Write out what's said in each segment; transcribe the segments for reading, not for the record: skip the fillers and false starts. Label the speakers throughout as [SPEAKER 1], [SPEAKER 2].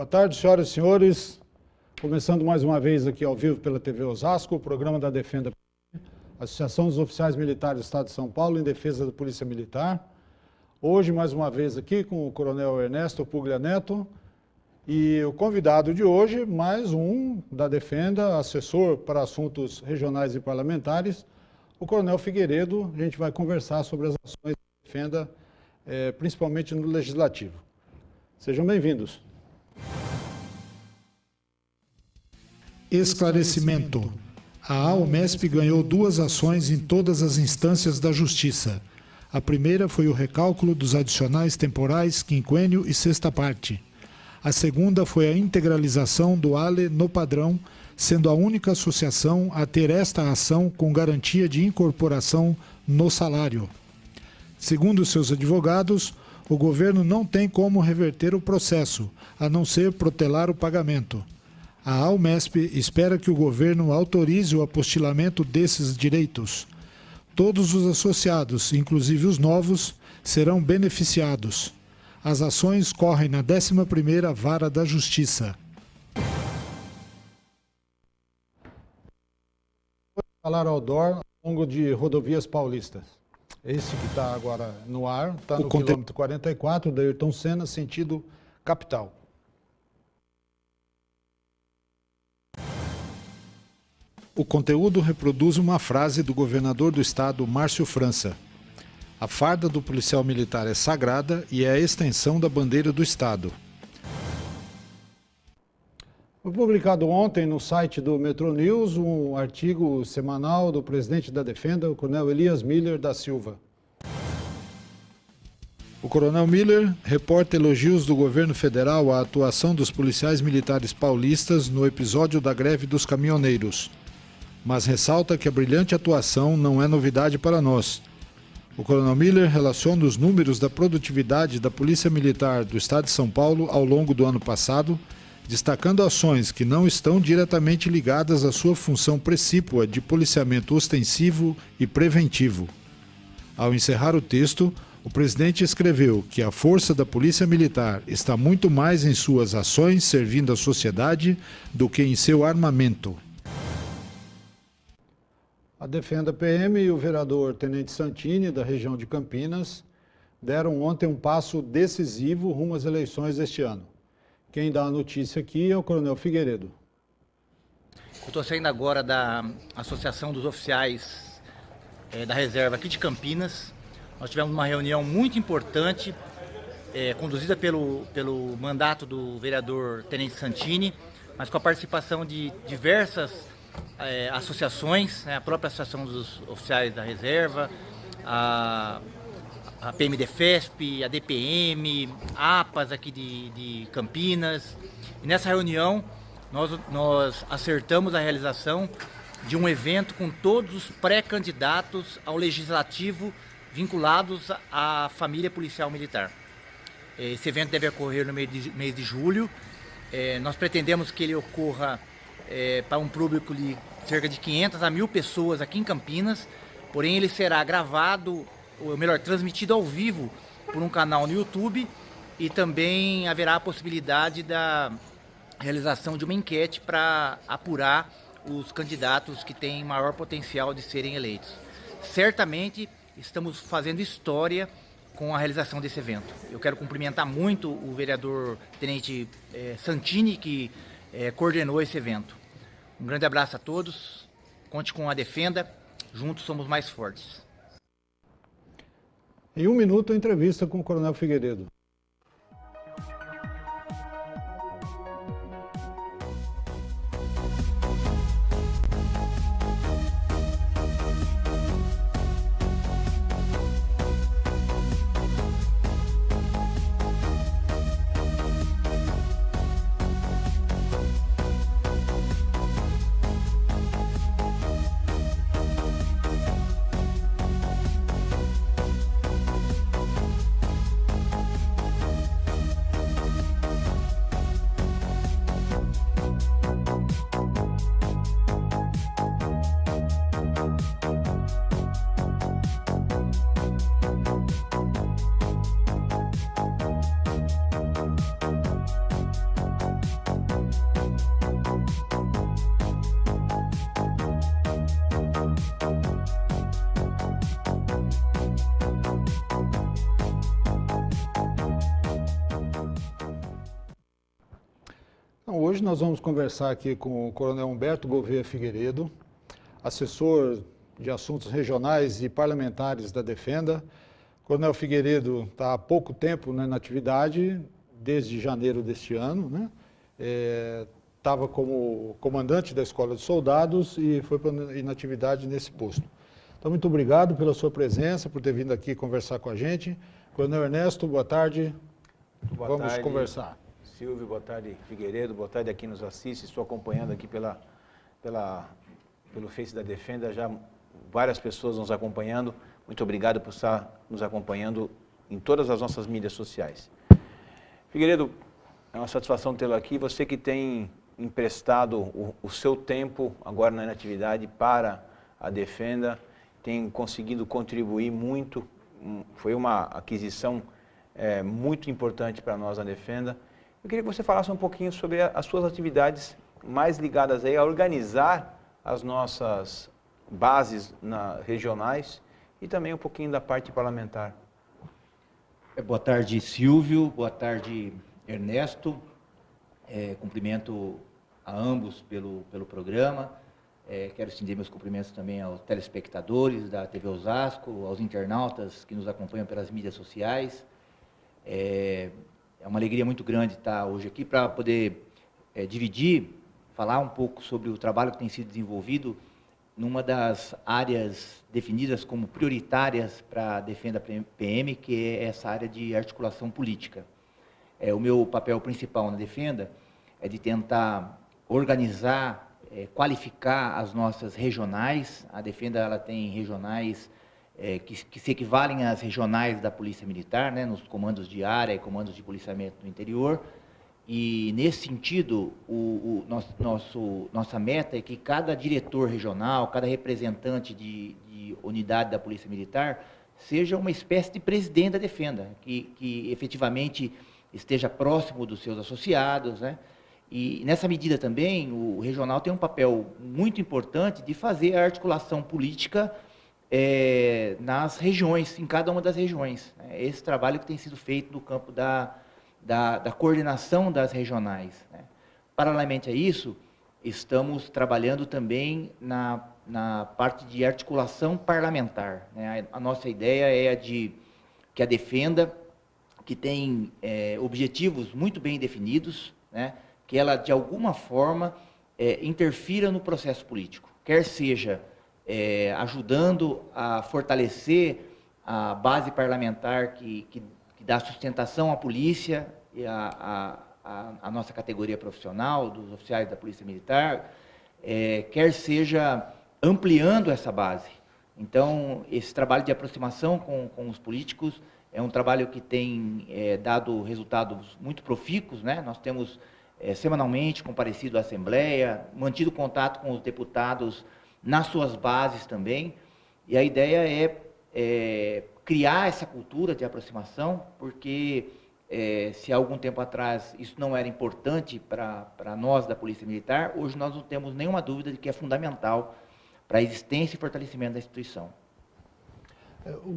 [SPEAKER 1] Boa tarde, senhoras e senhores. Começando mais uma vez aqui ao vivo pela TV Osasco, o programa da Defenda, Associação dos Oficiais Militares do Estado de São Paulo em defesa da Polícia Militar. Hoje, mais uma vez aqui com o Coronel Ernesto Puglia Neto e o convidado de hoje, mais um da Defenda, assessor para assuntos regionais e parlamentares, o Coronel Figueiredo. A gente vai conversar sobre as ações da Defenda, principalmente no Legislativo. Sejam bem-vindos.
[SPEAKER 2] Esclarecimento. A AUMESP ganhou 2 ações em todas as instâncias da Justiça. A primeira foi o recálculo dos adicionais temporais, quinquênio e sexta parte. A segunda foi a integralização do ALE no padrão, sendo a única associação a ter esta ação com garantia de incorporação no salário. Segundo seus advogados, o governo não tem como reverter o processo, a não ser protelar o pagamento. A AUMESP espera que o governo autorize o apostilamento desses direitos. Todos os associados, inclusive os novos, serão beneficiados. As ações correm na 11ª Vara da Justiça.
[SPEAKER 1] Falar ao DOR ao longo de rodovias paulistas. Esse que está agora no ar, está no quilômetro 44, da Ayrton Senna, sentido capital.
[SPEAKER 2] O conteúdo reproduz uma frase do governador do estado, Márcio França. A farda do policial militar é sagrada e é a extensão da bandeira do estado.
[SPEAKER 1] Foi publicado ontem no site do Metro News um artigo semanal do presidente da Defenda, o Coronel Elias Miller da Silva.
[SPEAKER 2] O Coronel Miller reporta elogios do governo federal à atuação dos policiais militares paulistas no episódio da greve dos caminhoneiros, mas ressalta que a brilhante atuação não é novidade para nós. O Coronel Miller relaciona os números da produtividade da Polícia Militar do Estado de São Paulo ao longo do ano passado, destacando ações que não estão diretamente ligadas à sua função precípua de policiamento ostensivo e preventivo. Ao encerrar o texto, o presidente escreveu que a força da Polícia Militar está muito mais em suas ações servindo à sociedade do que em seu armamento.
[SPEAKER 1] A Defenda PM e o vereador Tenente Santini, da região de Campinas, deram ontem um passo decisivo rumo às eleições deste ano. Quem dá a notícia aqui é o Coronel Figueiredo.
[SPEAKER 3] Eu estou saindo agora da Associação dos Oficiais da Reserva aqui de Campinas. Nós tivemos uma reunião muito importante, conduzida pelo mandato do vereador Tenente Santini, mas com a participação de diversas associações, a própria Associação dos Oficiais da Reserva, a PMDFESP, a DPM, a APAS aqui de Campinas. E nessa reunião nós acertamos a realização de um evento com todos os pré-candidatos ao Legislativo vinculados à família policial militar. Esse evento deve ocorrer no mês de julho. Nós pretendemos que ele ocorra para um público de cerca de 500 a 1.000 pessoas aqui em Campinas, porém ele será gravado, ou melhor, transmitido ao vivo por um canal no YouTube, e também haverá a possibilidade da realização de uma enquete para apurar os candidatos que têm maior potencial de serem eleitos. Certamente estamos fazendo história com a realização desse evento. Eu quero cumprimentar muito o vereador Tenente Santini, que coordenou esse evento. Um grande abraço a todos, conte com a Defenda, juntos somos mais fortes.
[SPEAKER 1] Em 1 minuto, a entrevista com o Coronel Figueiredo. Então, hoje nós vamos conversar aqui com o Coronel Humberto Gouveia Figueiredo, assessor de assuntos regionais e parlamentares da Defenda. O Coronel Figueiredo está há pouco tempo, né, na atividade, desde janeiro deste ano, né? Estava como comandante da Escola de Soldados e foi para inatividade nesse posto. Então, muito obrigado pela sua presença, por ter vindo aqui conversar com a gente. Coronel Ernesto, boa tarde. Vamos conversar.
[SPEAKER 4] Silvio, boa tarde, Figueiredo, boa tarde a quem nos assiste. Estou acompanhando aqui pelo Face da Defenda, já várias pessoas nos acompanhando. Muito obrigado por estar nos acompanhando em todas as nossas mídias sociais. Figueiredo, é uma satisfação tê-lo aqui. Você que tem emprestado o seu tempo agora na inatividade para a Defenda, tem conseguido contribuir muito. Foi uma aquisição muito importante para nós na Defenda. Eu queria que você falasse um pouquinho sobre as suas atividades mais ligadas aí a organizar as nossas bases regionais e também um pouquinho da parte parlamentar.
[SPEAKER 5] Boa tarde, Silvio. Boa tarde, Ernesto. Cumprimento a ambos pelo programa. Quero estender meus cumprimentos também aos telespectadores da TV Osasco, aos internautas que nos acompanham pelas mídias sociais. É uma alegria muito grande estar hoje aqui para poder falar um pouco sobre o trabalho que tem sido desenvolvido numa das áreas definidas como prioritárias para a Defenda PM, que é essa área de articulação política. O meu papel principal na Defenda é de tentar organizar, qualificar as nossas regionais. A Defenda ela tem regionais que se equivalem às regionais da Polícia Militar, né, nos comandos de área e comandos de policiamento no interior. E, nesse sentido, nossa meta é que cada diretor regional, cada representante de unidade da Polícia Militar, seja uma espécie de presidente da Defenda, que efetivamente esteja próximo dos seus associados, né? E, nessa medida também, o regional tem um papel muito importante de fazer a articulação política nas regiões, em cada uma das regiões. Esse trabalho que tem sido feito no campo da coordenação das regionais, né? Paralelamente a isso, estamos trabalhando também na parte de articulação parlamentar, né? A nossa ideia é que a Defenda, que tem objetivos muito bem definidos, né, que ela, de alguma forma, interfira no processo político, quer seja ajudando a fortalecer a base parlamentar que dá sustentação à polícia e à nossa categoria profissional, dos oficiais da Polícia Militar, quer seja ampliando essa base. Então, esse trabalho de aproximação com os políticos é um trabalho que tem dado resultados muito profícuos, né? Nós temos semanalmente comparecido à Assembleia, mantido contato com os deputados nas suas bases também, e a ideia é criar essa cultura de aproximação, porque se há algum tempo atrás isso não era importante para nós da Polícia Militar, hoje nós não temos nenhuma dúvida de que é fundamental para a existência e fortalecimento da instituição.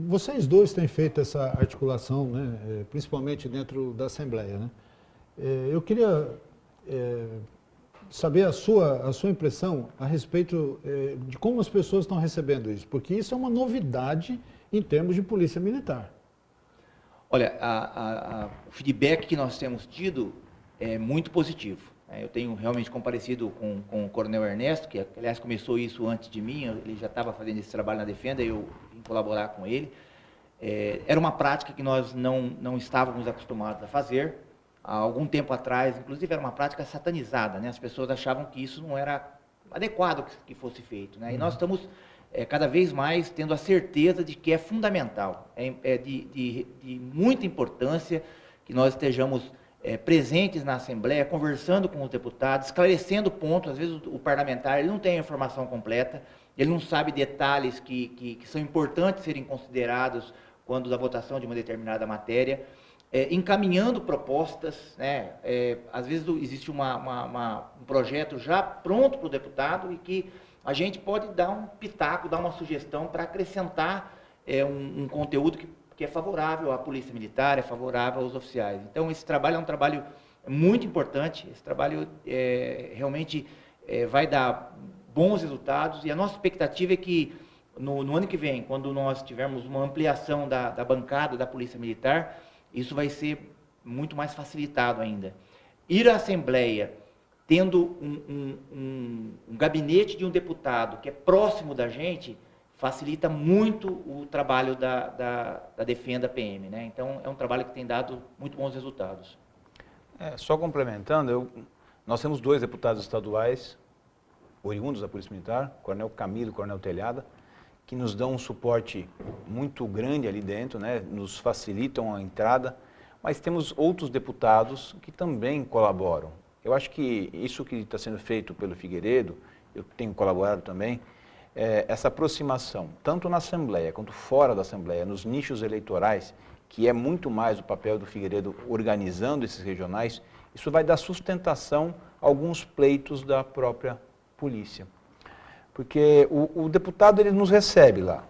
[SPEAKER 1] Vocês dois têm feito essa articulação, né, principalmente dentro da Assembleia, né? Eu queria saber a sua impressão a respeito de como as pessoas estão recebendo isso, porque isso é uma novidade em termos de polícia militar.
[SPEAKER 5] Olha, o feedback que nós temos tido é muito positivo. Eu tenho realmente comparecido com o Coronel Ernesto, que aliás começou isso antes de mim, ele já estava fazendo esse trabalho na Defenda, eu vim colaborar com ele. Era uma prática que nós não estávamos acostumados a fazer. Há algum tempo atrás, inclusive, era uma prática satanizada, né? As pessoas achavam que isso não era adequado que fosse feito, né? E nós estamos cada vez mais tendo a certeza de que é fundamental, de muita importância que nós estejamos presentes na Assembleia, conversando com os deputados, esclarecendo pontos. Às vezes o parlamentar ele não tem a informação completa, ele não sabe detalhes que são importantes serem considerados quando da votação de uma determinada matéria. Encaminhando propostas, né? Às vezes existe um projeto já pronto para o deputado e que a gente pode dar um pitaco, dar uma sugestão para acrescentar um conteúdo que é favorável à Polícia Militar, é favorável aos oficiais. Então, esse trabalho é um trabalho é muito importante. Esse trabalho realmente vai dar bons resultados, e a nossa expectativa é que no ano que vem, quando nós tivermos uma ampliação da bancada da Polícia Militar, isso vai ser muito mais facilitado ainda. Ir à Assembleia, tendo um gabinete de um deputado que é próximo da gente, facilita muito o trabalho da Defenda PM, né? Então, é um trabalho que tem dado muito bons resultados.
[SPEAKER 4] Só complementando, nós temos 2 deputados estaduais, oriundos da Polícia Militar, Coronel Camilo e Coronel Telhada, que nos dão um suporte muito grande ali dentro, né? Nos facilitam a entrada, mas temos outros deputados que também colaboram. Eu acho que isso que está sendo feito pelo Figueiredo, eu tenho colaborado também, essa aproximação, tanto na Assembleia quanto fora da Assembleia, nos nichos eleitorais, que é muito mais o papel do Figueiredo organizando esses regionais, isso vai dar sustentação a alguns pleitos da própria polícia. Porque o deputado ele nos recebe lá.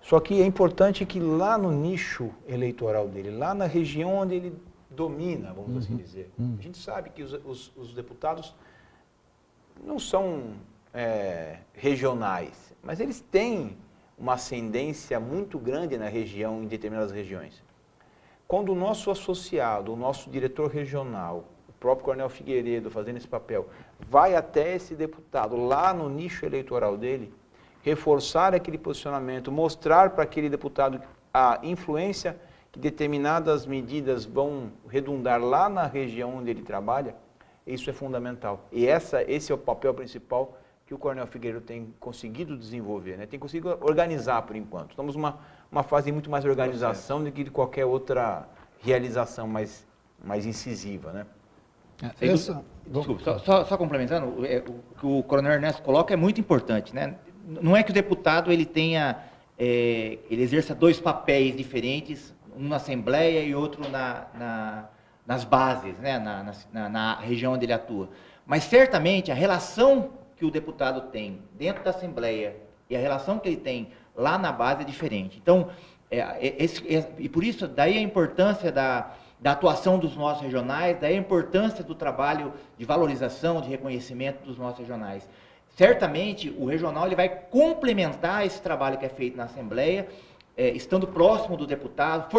[SPEAKER 4] Só que é importante que lá no nicho eleitoral dele, lá na região onde ele domina, vamos assim dizer, a gente sabe que os deputados não são regionais, mas eles têm uma ascendência muito grande na região, em determinadas regiões. Quando o nosso associado, o nosso diretor regional, o próprio Coronel Figueiredo fazendo esse papel, vai até esse deputado lá no nicho eleitoral dele, reforçar aquele posicionamento, mostrar para aquele deputado a influência que determinadas medidas vão redundar lá na região onde ele trabalha, isso é fundamental. E esse é o papel principal que o Coronel Figueiredo tem conseguido desenvolver, né? Tem conseguido organizar por enquanto. Estamos numa fase muito mais de organização do que de qualquer outra realização mais incisiva, né?
[SPEAKER 5] Desculpa, só complementando, o que o Coronel Ernesto coloca é muito importante, né? Não é que o deputado ele exerça 2 papéis diferentes, um na Assembleia e outro nas bases, né? na região onde ele atua. Mas certamente a relação que o deputado tem dentro da Assembleia e a relação que ele tem lá na base é diferente. Então, e por isso, daí a importância da atuação dos nossos regionais, daí a importância do trabalho de valorização, de reconhecimento dos nossos regionais. Certamente, o regional ele vai complementar esse trabalho que é feito na Assembleia, estando próximo do deputado,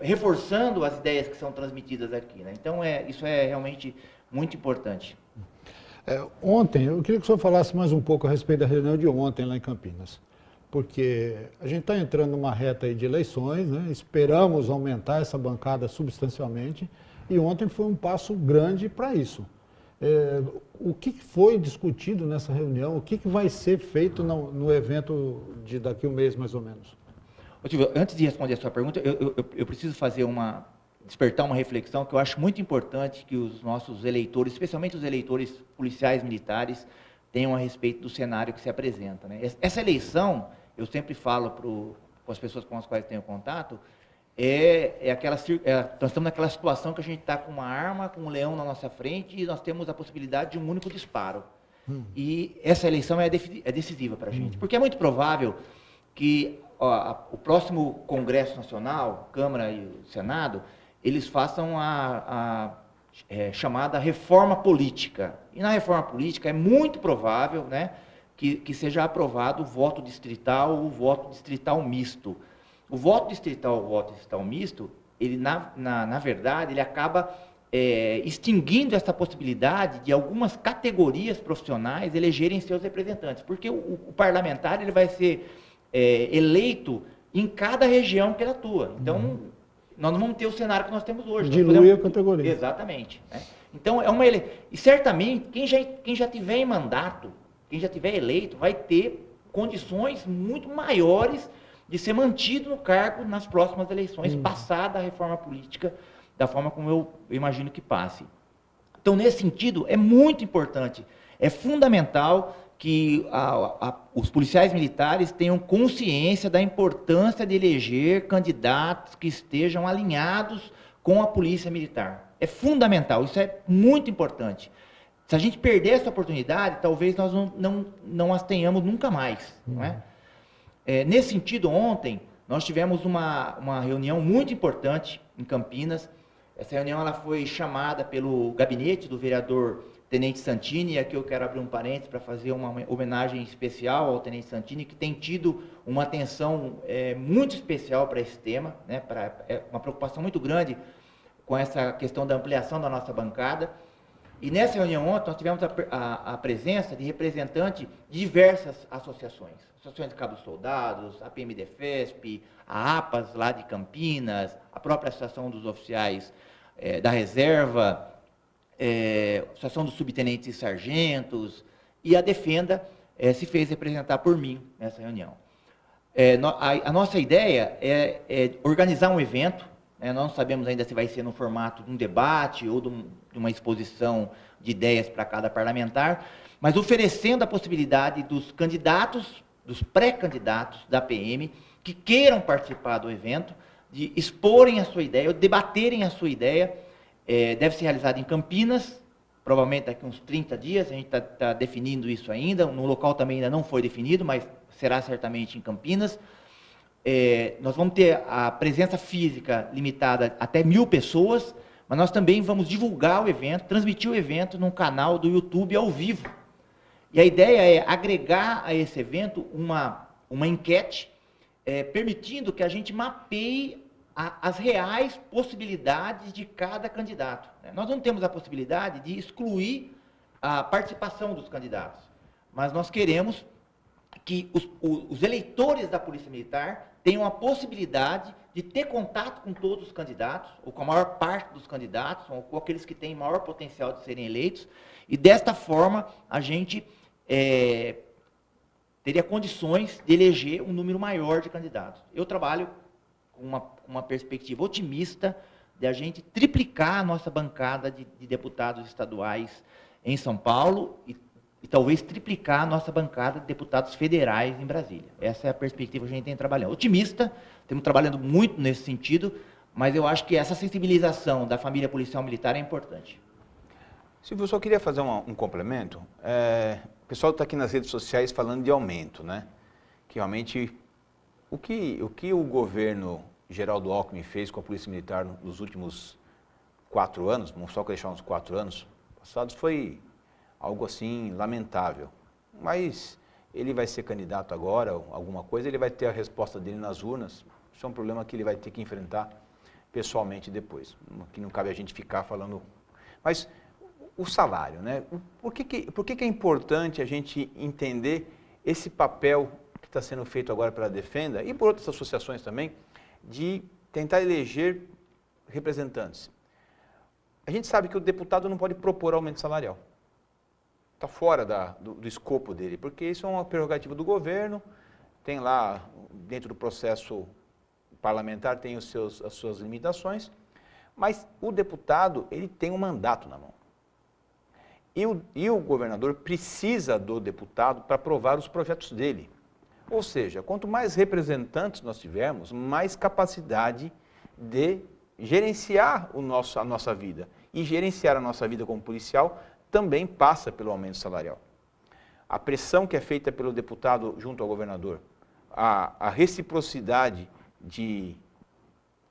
[SPEAKER 5] reforçando as ideias que são transmitidas aqui, né? Então, isso é realmente muito importante.
[SPEAKER 1] Ontem, eu queria que o senhor falasse mais um pouco a respeito da reunião de ontem lá em Campinas, porque a gente está entrando numa reta aí de eleições, né? Esperamos aumentar essa bancada substancialmente, e ontem foi um passo grande para isso. O que foi discutido nessa reunião? O que vai ser feito no evento de daqui a um mês, mais ou menos?
[SPEAKER 5] Silvio, antes de responder a sua pergunta, eu preciso despertar uma reflexão que eu acho muito importante que os nossos eleitores, especialmente os eleitores policiais militares, tenham a respeito do cenário que se apresenta, né? Essa eleição, eu sempre falo para as pessoas com as quais tenho contato, nós estamos naquela situação que a gente está com uma arma, com um leão na nossa frente, e nós temos a possibilidade de um único disparo. E essa eleição é decisiva para a gente, porque é muito provável que o próximo Congresso Nacional, Câmara e o Senado, eles façam a chamada reforma política. E na reforma política é muito provável, né, que seja aprovado o voto distrital ou o voto distrital misto. O voto distrital ou o voto distrital misto, ele, na verdade, ele acaba extinguindo essa possibilidade de algumas categorias profissionais elegerem seus representantes, porque o parlamentar ele vai ser eleito em cada região que ele atua. Então, nós não vamos ter o cenário que nós temos hoje.
[SPEAKER 1] Dilui a categoria.
[SPEAKER 5] Exatamente. Né? Então, e certamente, quem já tiver em mandato, quem já tiver eleito, vai ter condições muito maiores de ser mantido no cargo nas próximas eleições, passada a reforma política, da forma como eu imagino que passe. Então, nesse sentido, é muito importante, é fundamental que os policiais militares tenham consciência da importância de eleger candidatos que estejam alinhados com a polícia militar. É fundamental, isso é muito importante. Se a gente perder essa oportunidade, talvez nós não as tenhamos nunca mais. Não é? Nesse sentido, ontem, nós tivemos uma reunião muito importante em Campinas, Essa reunião ela foi chamada pelo gabinete do vereador Tenente Santini, e aqui eu quero abrir um parênteses para fazer uma homenagem especial ao Tenente Santini, que tem tido uma atenção muito especial para esse tema, né, uma preocupação muito grande com essa questão da ampliação da nossa bancada. E nessa reunião ontem nós tivemos a presença de representantes de diversas associações. Associações de Cabos Soldados, a PMDFESP, a APAS lá de Campinas, a própria Associação dos Oficiais da Reserva, Associação dos Subtenentes e Sargentos, e a Defenda se fez representar por mim nessa reunião. A nossa ideia é organizar um evento. Nós não sabemos ainda se vai ser no formato de um debate ou de uma exposição de ideias para cada parlamentar, mas oferecendo a possibilidade dos candidatos, dos pré-candidatos da PM, que queiram participar do evento, de exporem a sua ideia, ou debaterem a sua ideia. Deve ser realizado em Campinas, provavelmente daqui a uns 30 dias, a gente está definindo isso ainda, no local também ainda não foi definido, mas será certamente em Campinas. Nós vamos ter a presença física limitada até 1.000 pessoas, mas nós também vamos divulgar o evento, transmitir o evento num canal do YouTube ao vivo. E a ideia é agregar a esse evento uma enquete, permitindo que a gente mapeie as reais possibilidades de cada candidato. Nós não temos a possibilidade de excluir a participação dos candidatos, mas nós queremos que os eleitores da Polícia Militar tenham a possibilidade de ter contato com todos os candidatos, ou com a maior parte dos candidatos, ou com aqueles que têm maior potencial de serem eleitos, e desta forma a gente teria condições de eleger um número maior de candidatos. Eu trabalho com uma perspectiva otimista de a gente triplicar a nossa bancada de deputados estaduais em São Paulo e talvez triplicar a nossa bancada de deputados federais em Brasília. Essa é a perspectiva que a gente tem trabalhando. Otimista, estamos trabalhando muito nesse sentido, mas eu acho que essa sensibilização da família policial militar é importante.
[SPEAKER 4] Silvio, eu só queria fazer um complemento. O pessoal está aqui nas redes sociais falando de aumento, né? Que realmente, o que o governo Geraldo Alckmin fez com a Polícia Militar nos últimos 4 anos, vamos só deixar uns 4 anos passados, foi algo assim lamentável. Mas ele vai ser candidato agora, alguma coisa, ele vai ter a resposta dele nas urnas. Isso é um problema que ele vai ter que enfrentar pessoalmente depois, que não cabe a gente ficar falando. Mas o salário, né? Por que é importante a gente entender esse papel que está sendo feito agora pela Defenda e por outras associações também, de tentar eleger representantes? A gente sabe que o deputado não pode propor aumento salarial. Está fora do escopo dele, porque isso é uma prerrogativa do governo, tem lá, dentro do processo parlamentar, tem as suas limitações, mas o deputado, ele tem um mandato na mão. E o governador precisa do deputado para aprovar os projetos dele. Ou seja, quanto mais representantes nós tivermos, mais capacidade de gerenciar a nossa vida. E gerenciar a nossa vida como policial também passa pelo aumento salarial. A pressão que é feita pelo deputado junto ao governador, a reciprocidade de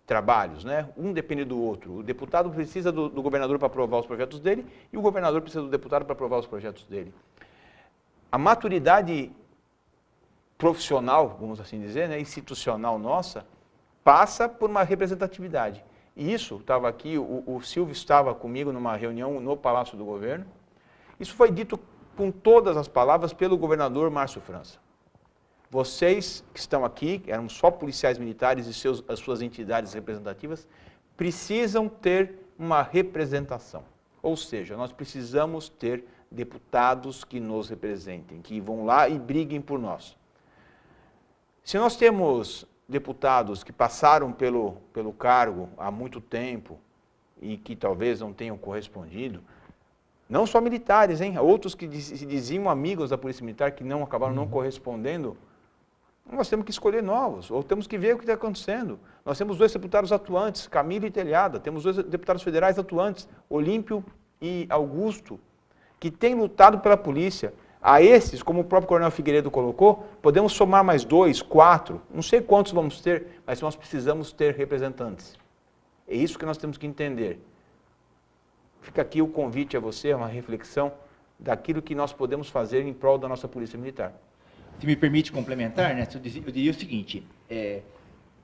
[SPEAKER 4] trabalhos, né? Um depende do outro. O deputado precisa do governador para aprovar os projetos dele e o governador precisa do deputado para aprovar os projetos dele. A maturidade profissional, vamos assim dizer, né, institucional nossa, passa por uma representatividade. E isso, estava aqui, o Silvio estava comigo numa reunião no Palácio do Governo. Isso foi dito com todas as palavras pelo governador Márcio França. Vocês que estão aqui, eram só policiais militares e as suas entidades representativas, precisam ter uma representação. Ou seja, nós precisamos ter deputados que nos representem, que vão lá e briguem por nós. Se nós temos deputados que passaram pelo cargo há muito tempo e que talvez não tenham correspondido, não só militares, hein? Outros que se diziam amigos da Polícia Militar que não acabaram não correspondendo, nós temos que escolher novos, ou temos que ver o que está acontecendo. Nós temos 2 deputados atuantes, Camilo e Telhada, temos 2 deputados federais atuantes, Olímpio e Augusto, que têm lutado pela polícia. A esses, como o próprio Coronel Figueiredo colocou, podemos somar mais 2, 4, não sei quantos vamos ter, mas nós precisamos ter representantes. É isso que nós temos que entender. Fica aqui o convite a você, uma reflexão daquilo que nós podemos fazer em prol da nossa Polícia Militar.
[SPEAKER 5] Se me permite complementar, né, eu diria o seguinte,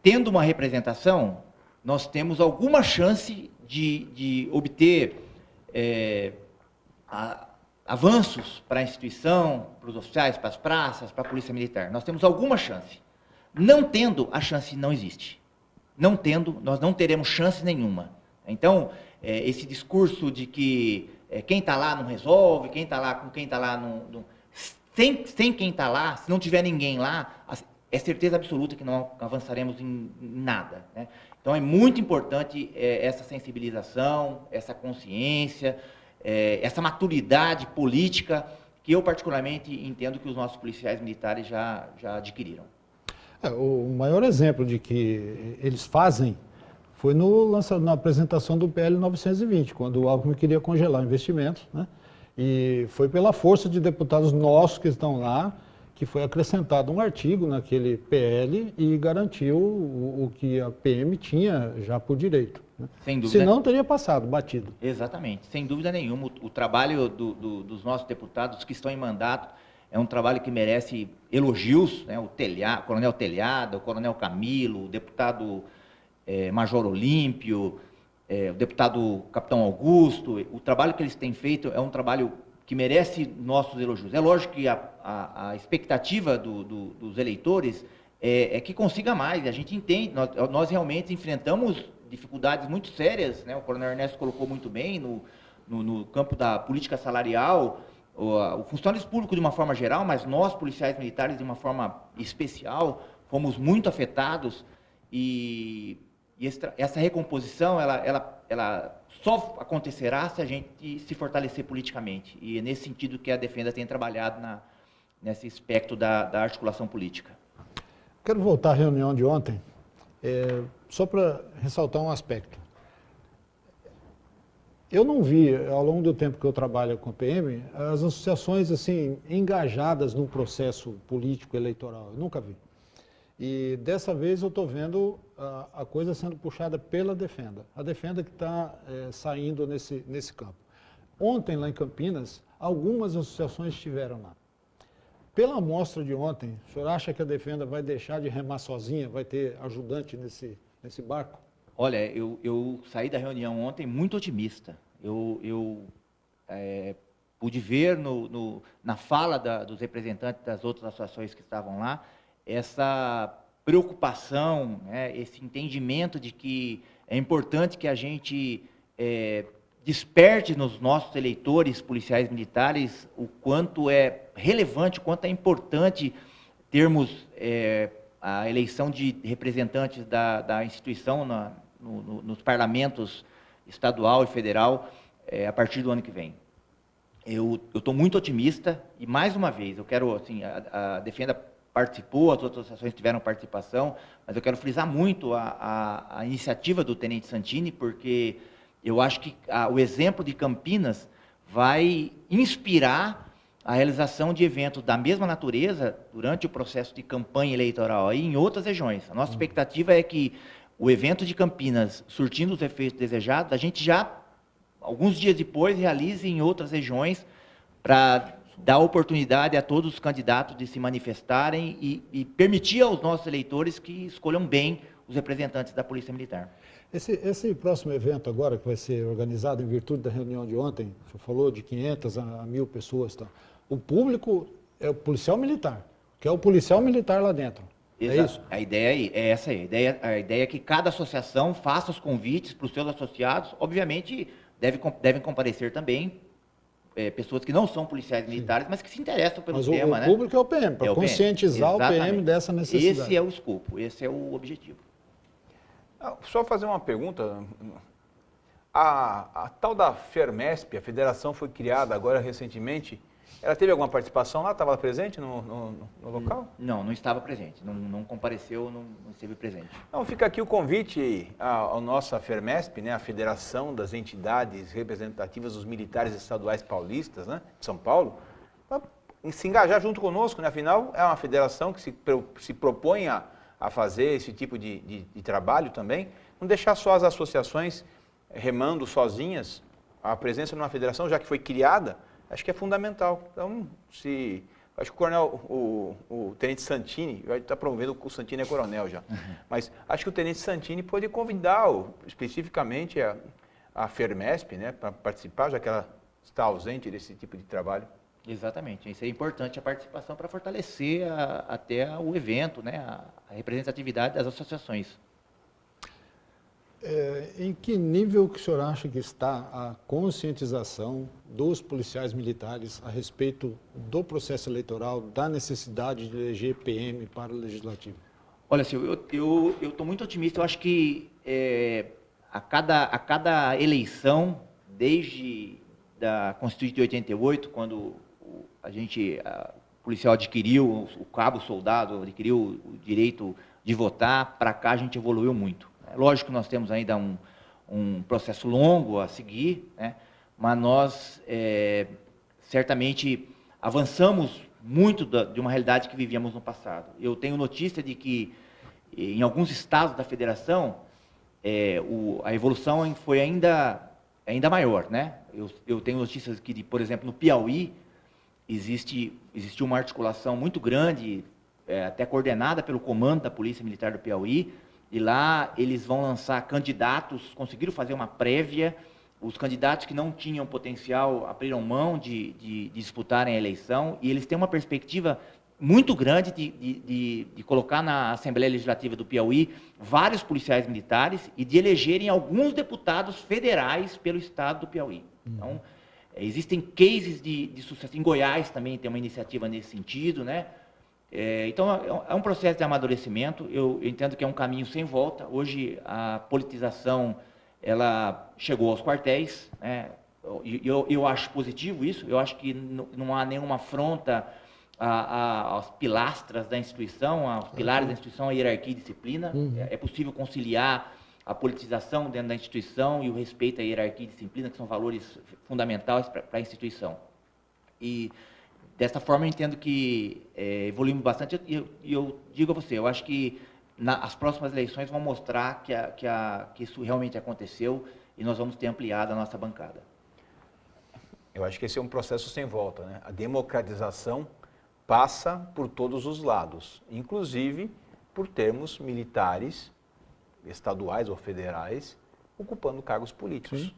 [SPEAKER 5] tendo uma representação, nós temos alguma chance de obter avanços para a instituição, para os oficiais, para as praças, para a Polícia Militar. Nós temos alguma chance. Não tendo, a chance não existe. Não tendo, nós não teremos chance nenhuma. Então, esse discurso de que quem está lá não resolve, quem está lá com quem está lá não... Sem quem está lá, se não tiver ninguém lá, é certeza absoluta que não avançaremos em nada, né? Então, é muito importante essa sensibilização, essa consciência, essa maturidade política que eu, particularmente, entendo que os nossos policiais militares já adquiriram.
[SPEAKER 1] O maior exemplo de que eles fazem foi na apresentação do PL 920, quando o Alckmin queria congelar investimentos, né? E foi pela força de deputados nossos que estão lá, que foi acrescentado um artigo naquele PL e garantiu o que a PM tinha já por direito, né?
[SPEAKER 5] Sem dúvida.
[SPEAKER 1] Senão teria passado, batido.
[SPEAKER 5] Exatamente, sem dúvida nenhuma. O trabalho dos nossos deputados que estão em mandato é um trabalho que merece elogios, né? O Coronel Telhado, o Coronel Camilo, o deputado Major Olímpio, o deputado Capitão Augusto. O trabalho que eles têm feito é um trabalho que merece nossos elogios. É lógico que a expectativa dos eleitores é que consiga mais. A gente entende, nós realmente enfrentamos dificuldades muito sérias, né? O Coronel Ernesto colocou muito bem no campo da política salarial, o funcionário público de uma forma geral, mas nós, policiais militares, de uma forma especial, fomos muito afetados e essa recomposição, ela só acontecerá se a gente se fortalecer politicamente. E é nesse sentido que a Defenda tem trabalhado nesse aspecto da articulação política.
[SPEAKER 1] Quero voltar à reunião de ontem, só para ressaltar um aspecto. Eu não vi, ao longo do tempo que eu trabalho com a PM, as associações assim engajadas num processo político eleitoral. Eu nunca vi. E dessa vez eu estou vendo a coisa sendo puxada pela Defenda. A Defenda que está saindo nesse campo. Ontem, lá em Campinas, algumas associações estiveram lá. Pela amostra de ontem, o senhor acha que a Defenda vai deixar de remar sozinha, vai ter ajudante nesse barco?
[SPEAKER 5] Olha, eu saí da reunião ontem muito otimista. Eu pude ver na fala dos representantes das outras associações que estavam lá, essa preocupação, né, esse entendimento de que é importante que a gente desperte nos nossos eleitores policiais militares o quanto é relevante, o quanto é importante termos a eleição de representantes da instituição nos parlamentos estadual e federal a partir do ano que vem. Eu estou muito otimista e, mais uma vez, eu quero, assim, a Defenda participou, as outras associações tiveram participação, mas eu quero frisar muito a iniciativa do Tenente Santini, porque eu acho que o exemplo de Campinas vai inspirar a realização de eventos da mesma natureza durante o processo de campanha eleitoral aí em outras regiões. A nossa expectativa é que o evento de Campinas, surtindo os efeitos desejados, a gente já, alguns dias depois, realize em outras regiões para dar oportunidade a todos os candidatos de se manifestarem e permitir aos nossos eleitores que escolham bem os representantes da Polícia Militar.
[SPEAKER 1] Esse próximo evento agora, que vai ser organizado em virtude da reunião de ontem, o senhor falou de 500 a 1.000 pessoas, tá? O público é o policial militar, que é o policial militar lá dentro.
[SPEAKER 5] Exato.
[SPEAKER 1] É isso?
[SPEAKER 5] A ideia é essa aí. A ideia é que cada associação faça os convites para os seus associados. Obviamente, devem comparecer também pessoas que não são policiais militares, mas que se interessam pelo tema.
[SPEAKER 1] Mas o público é o PM, para conscientizar o PM dessa necessidade.
[SPEAKER 5] Esse é o escopo, esse é o objetivo.
[SPEAKER 4] Só fazer uma pergunta. A tal da FERMESP, a federação foi criada agora recentemente, ela teve alguma participação lá? Estava presente no local?
[SPEAKER 5] Não estava presente, não compareceu, não esteve presente.
[SPEAKER 4] Então fica aqui o convite à nossa FERMESP, né, a Federação das Entidades Representativas dos Militares Estaduais Paulistas, né, de São Paulo, para se engajar junto conosco, né? Afinal é uma federação que se propõe a fazer esse tipo de trabalho também. não deixar só as associações remando sozinhas. A presença numa federação, já que foi criada, acho que é fundamental. Então, acho que o coronel, o tenente Santini, vai estar promovendo, o Santini é coronel já, mas acho que o tenente Santini pode convidar especificamente a FERMESP, né, para participar, já que ela está ausente desse tipo de trabalho.
[SPEAKER 5] Exatamente, isso é importante a participação para fortalecer até o evento, né, a representatividade das associações.
[SPEAKER 1] Em que nível que o senhor acha que está a conscientização dos policiais militares a respeito do processo eleitoral, da necessidade de eleger PM para o Legislativo?
[SPEAKER 5] Olha, Silvio, eu estou muito otimista. Eu acho que a cada eleição, desde da Constituinte de 88, quando o policial adquiriu, o cabo soldado adquiriu o direito de votar, para cá a gente evoluiu muito. Lógico que nós temos ainda um processo longo a seguir, né? Mas nós certamente avançamos muito de uma realidade que vivíamos no passado. Eu tenho notícia de que em alguns estados da federação a evolução foi ainda maior, né? Eu tenho notícias que, por exemplo, no Piauí existe uma articulação muito grande, até coordenada pelo comando da Polícia Militar do Piauí. E lá eles vão lançar candidatos, conseguiram fazer uma prévia, os candidatos que não tinham potencial abriram mão de disputarem a eleição, e eles têm uma perspectiva muito grande de colocar na Assembleia Legislativa do Piauí vários policiais militares e de elegerem alguns deputados federais pelo estado do Piauí. Então, existem cases de sucesso. Em Goiás também tem uma iniciativa nesse sentido, né? Então, é um processo de amadurecimento. Eu entendo que é um caminho sem volta. Hoje, a politização ela chegou aos quartéis, né? Eu acho positivo isso. Eu acho que não há nenhuma afronta às pilastras da instituição, aos pilares da instituição, a hierarquia e disciplina. É possível conciliar a politização dentro da instituição e o respeito à hierarquia e disciplina, que são valores fundamentais para a instituição. E desta forma, eu entendo que evoluímos bastante, e eu digo a você, eu acho que as próximas eleições vão mostrar que isso realmente aconteceu e nós vamos ter ampliado a nossa bancada.
[SPEAKER 4] Eu acho que esse é um processo sem volta, né? A democratização passa por todos os lados, inclusive por termos militares, estaduais ou federais, ocupando cargos políticos.
[SPEAKER 1] Sim.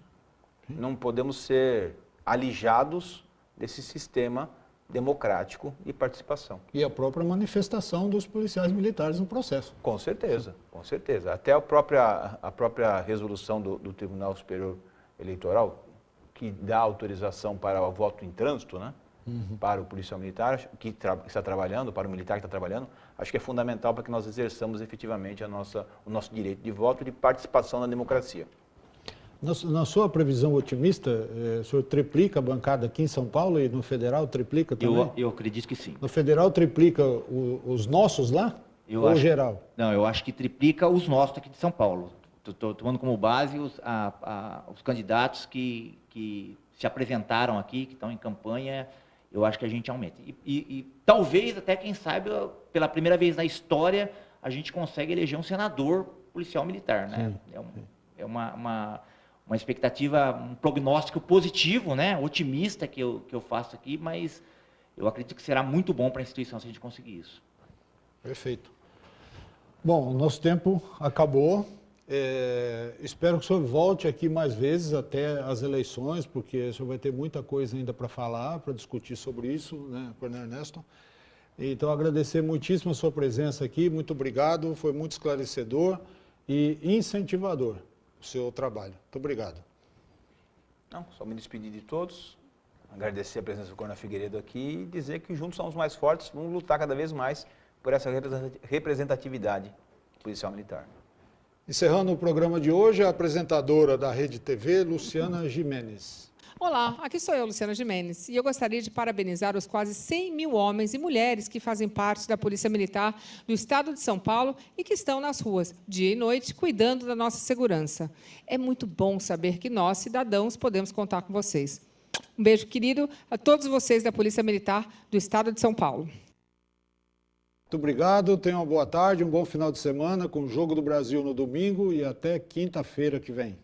[SPEAKER 4] Não podemos ser alijados desse sistema democrático de participação.
[SPEAKER 1] E a própria manifestação dos policiais militares no processo.
[SPEAKER 4] Com certeza, com certeza. Até a própria resolução do Tribunal Superior Eleitoral, que dá autorização para o voto em trânsito, né? Para o policial militar que está trabalhando, para o militar que está trabalhando, acho que é fundamental para que nós exerçamos efetivamente o nosso direito de voto e de participação na democracia.
[SPEAKER 1] Na sua previsão otimista, o senhor triplica a bancada aqui em São Paulo e no Federal triplica também?
[SPEAKER 5] Eu acredito que sim.
[SPEAKER 1] No Federal triplica os nossos lá ou geral?
[SPEAKER 5] Não, eu acho que triplica os nossos aqui de São Paulo. Estou tomando como base os candidatos que se apresentaram aqui, que estão em campanha. Eu acho que a gente aumenta. E talvez, até quem sabe, pela primeira vez na história, a gente consegue eleger um senador policial militar, né? É uma expectativa, um prognóstico positivo, né? Otimista que eu faço aqui, mas eu acredito que será muito bom para a instituição se a gente conseguir isso.
[SPEAKER 1] Perfeito. Bom, o nosso tempo acabou. Espero que o senhor volte aqui mais vezes até as eleições, porque o senhor vai ter muita coisa ainda para falar, para discutir sobre isso, né, Coronel Ernesto? Então, agradecer muitíssimo a sua presença aqui, muito obrigado, foi muito esclarecedor e incentivador o seu trabalho. Muito obrigado.
[SPEAKER 4] Não, só me despedir de todos, agradecer a presença do Coronel Figueiredo aqui e dizer que juntos somos mais fortes, vamos lutar cada vez mais por essa representatividade policial militar.
[SPEAKER 1] Encerrando o programa de hoje, a apresentadora da Rede TV, Luciana Gimenez.
[SPEAKER 6] Olá, aqui sou eu, Luciana Gimenez, e eu gostaria de parabenizar os quase 100 mil homens e mulheres que fazem parte da Polícia Militar do Estado de São Paulo e que estão nas ruas, dia e noite, cuidando da nossa segurança. É muito bom saber que nós, cidadãos, podemos contar com vocês. Um beijo querido a todos vocês da Polícia Militar do Estado de São Paulo.
[SPEAKER 1] Muito obrigado, tenham uma boa tarde, um bom final de semana com o Jogo do Brasil no domingo e até quinta-feira que vem.